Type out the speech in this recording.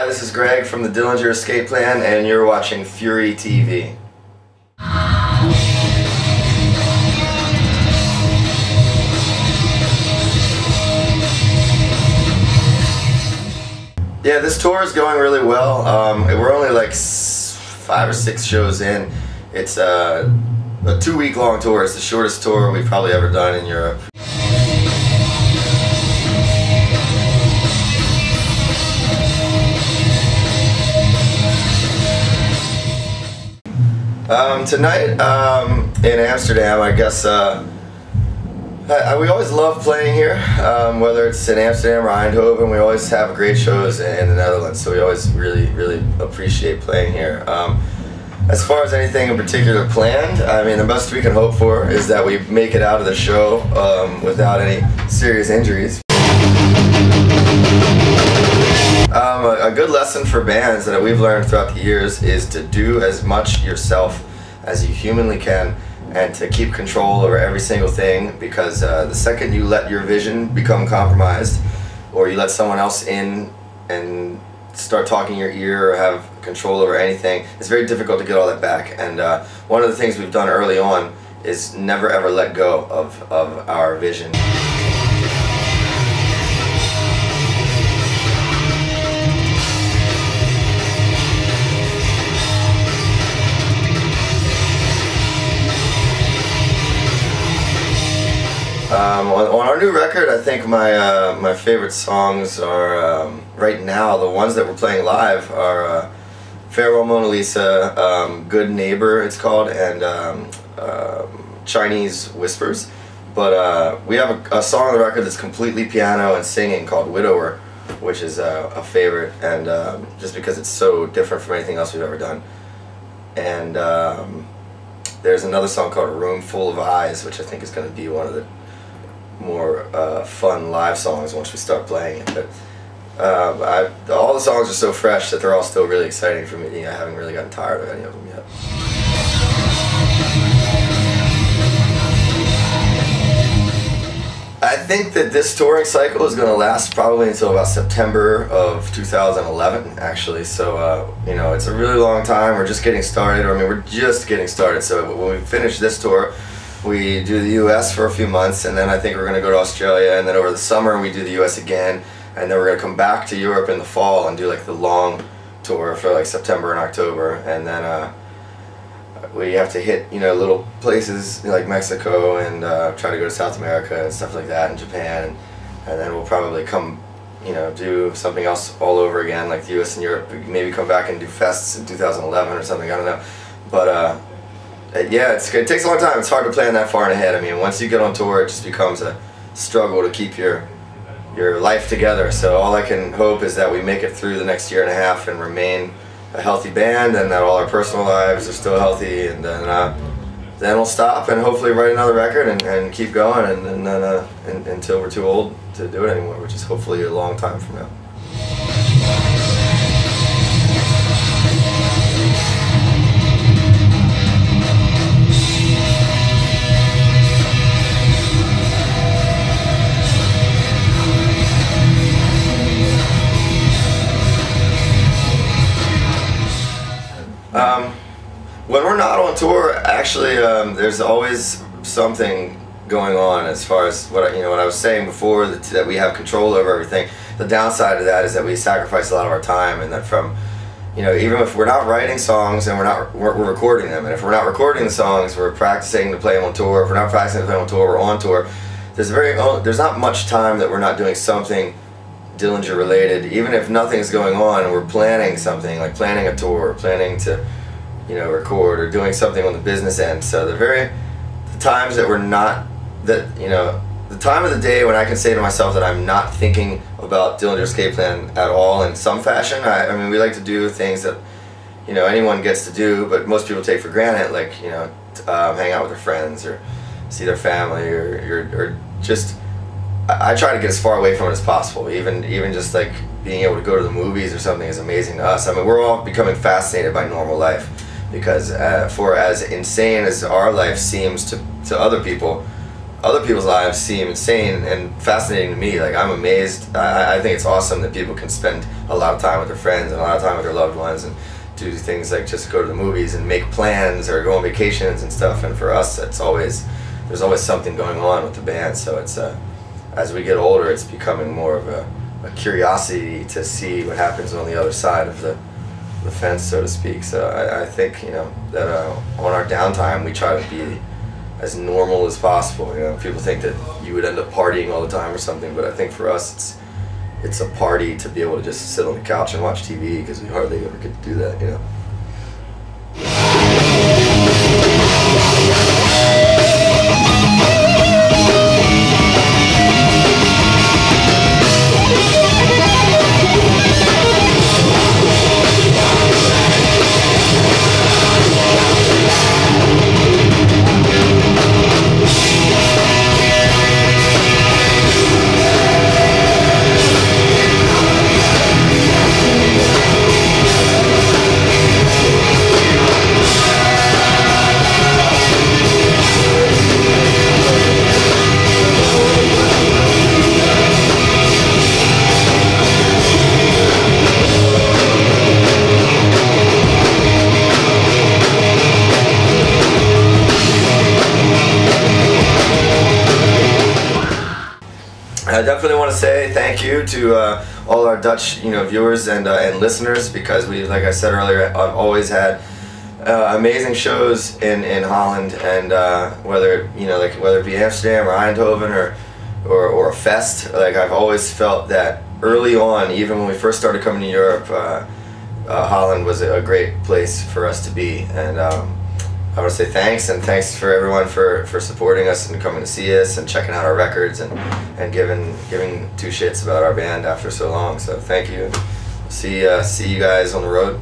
this is Greg from the Dillinger Escape Plan, and you're watching Fury TV. Yeah, this tour is going really well. We're only like 5 or 6 shows in. It's a 2-week long tour. It's the shortest tour we've probably ever done in Europe. Tonight in Amsterdam, I guess we always love playing here, whether it's in Amsterdam or Eindhoven. We always have great shows in the Netherlands, so we always really appreciate playing here. As far as anything in particular planned, I mean, the best we can hope for is that we make it out of the show without any serious injuries. A good lesson for bands that we've learned throughout the years is to do as much yourself as you humanly can, and to keep control over every single thing, because the second you let your vision become compromised, or you let someone else in and start talking your ear or have control over anything, it's very difficult to get all that back. And one of the things we've done early on is never ever let go of our vision. On our new record, I think my favorite songs are, right now, the ones that we're playing live are Farewell Mona Lisa, Good Neighbor it's called, and Chinese Whispers. But we have a song on the record that's completely piano and singing called Widower, which is a favorite, and just because it's so different from anything else we've ever done. And there's another song called A Room Full of Eyes, which I think is going to be one of the more fun live songs once we start playing it. But all the songs are so fresh that they're all still really exciting for me. I haven't really gotten tired of any of them yet. I think that this touring cycle is going to last probably until about September of 2011, actually. So, you know, it's a really long time. We're just getting started. I mean, we're just getting started. So when we finish this tour, we do the US for a few months, and then I think we're going to go to Australia, and then over the summer we do the US again, and then we're going to come back to Europe in the fall and do like the long tour for like September and October, and then we have to hit, you know, little places like Mexico and try to go to South America and stuff like that, and Japan, and then we'll probably come, you know, do something else all over again, like the US and Europe, maybe come back and do fests in 2011 or something, I don't know. But yeah, it takes a long time. It's hard to plan that far ahead. I mean, once you get on tour, it just becomes a struggle to keep your life together. So all I can hope is that we make it through the next year and a half and remain a healthy band, and that all our personal lives are still healthy, and then we'll stop and hopefully write another record and keep going, and then until we're too old to do it anymore, which is hopefully a long time from now. When we're not on tour, actually, there's always something going on as far as what I was saying before, that we have control over everything. The downside of that is that we sacrifice a lot of our time, and that from, you know, even if we're not writing songs and we're recording them, and if we're not recording the songs, we're practicing to play them on tour. If we're not practicing to play them on tour, we're on tour. There's not much time that we're not doing something Dillinger related. Even if nothing's going on, we're planning something, like planning a tour, planning to, you know, record, or doing something on the business end. So the times that we're not, you know, the time of the day when I can say to myself that I'm not thinking about Dillinger Escape Plan at all in some fashion. I mean, we like to do things that, you know, anyone gets to do, but most people take for granted, like, you know, hang out with their friends, or see their family, or just, I try to get as far away from it as possible. Even just like being able to go to the movies or something is amazing to us. I mean, we're all becoming fascinated by normal life, because for as insane as our life seems to other people, other people's lives seem insane and fascinating to me. Like, I'm amazed. I think it's awesome that people can spend a lot of time with their friends and a lot of time with their loved ones and do things like just go to the movies and make plans or go on vacations and stuff. And for us, there's always something going on with the band. So it's as we get older, it's becoming more of a curiosity to see what happens on the other side of the fence, so to speak. So I think, you know, that on our downtime we try to be as normal as possible. You know, people think that you would end up partying all the time or something, but I think for us it's a party to be able to just sit on the couch and watch TV, because we hardly ever get to do that, you know. I definitely want to say thank you to all our Dutch, you know, viewers and listeners, because we, like I said earlier, I've always had amazing shows in Holland, and whether it be Amsterdam or Eindhoven or a fest, like I've always felt that early on, even when we first started coming to Europe, Holland was a great place for us to be. And I want to say thanks for everyone for supporting us and coming to see us and checking out our records and giving two shits about our band after so long. So thank you. See you guys on the road.